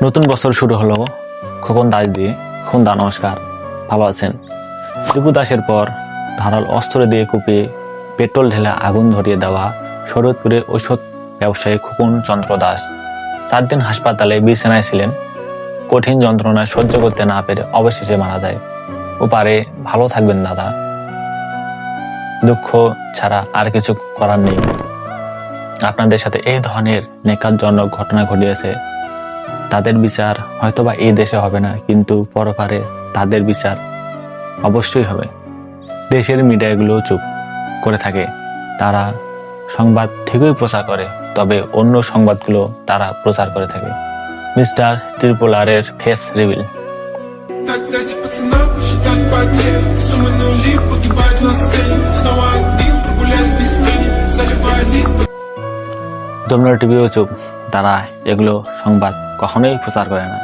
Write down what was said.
নতুন বছর শুরু হলো খোকন দাস দিয়ে। খোকন দা নমস্কার, ভালো আছেন? দীপু দাসের পর ধারাল অস্ত্র দিয়ে কুপিয়ে পেট্রোল ঢেলে আগুন ধরিয়ে দেওয়া শরৎপুরে ঔষধ ব্যবসায়ী খোকন চন্দ্র দাস 4 দিন হাসপাতালে বিছানায় ছিলেন। কঠিন যন্ত্রণা সহ্য করতে না পেরে অবশেষে মারা যায়। ওপারে ভালো থাকবেন দাদা, দুঃখ ছাড়া আর কিছু করার নেই। আপনাদের সাথে এই ধরনের নেকারজনক ঘটনা ঘটিয়েছে, তাদের বিচার হয়তোবা এই দেশে হবে না, কিন্তু পরপারে তাদের বিচার অবশ্যই হবে। দেশের মিডিয়াগুলো চুপ করে থাকে, তারা সংবাদ ঠিকই প্রচার করে, তবে অন্য সংবাদগুলো তারা প্রচার করে থাকে। মিস্টার ত্রিপোলারের ফেস রিভিল। যমুনা টিভিও চুপ, তারা এগুলো সংবাদ কখনোই প্রচার করে না।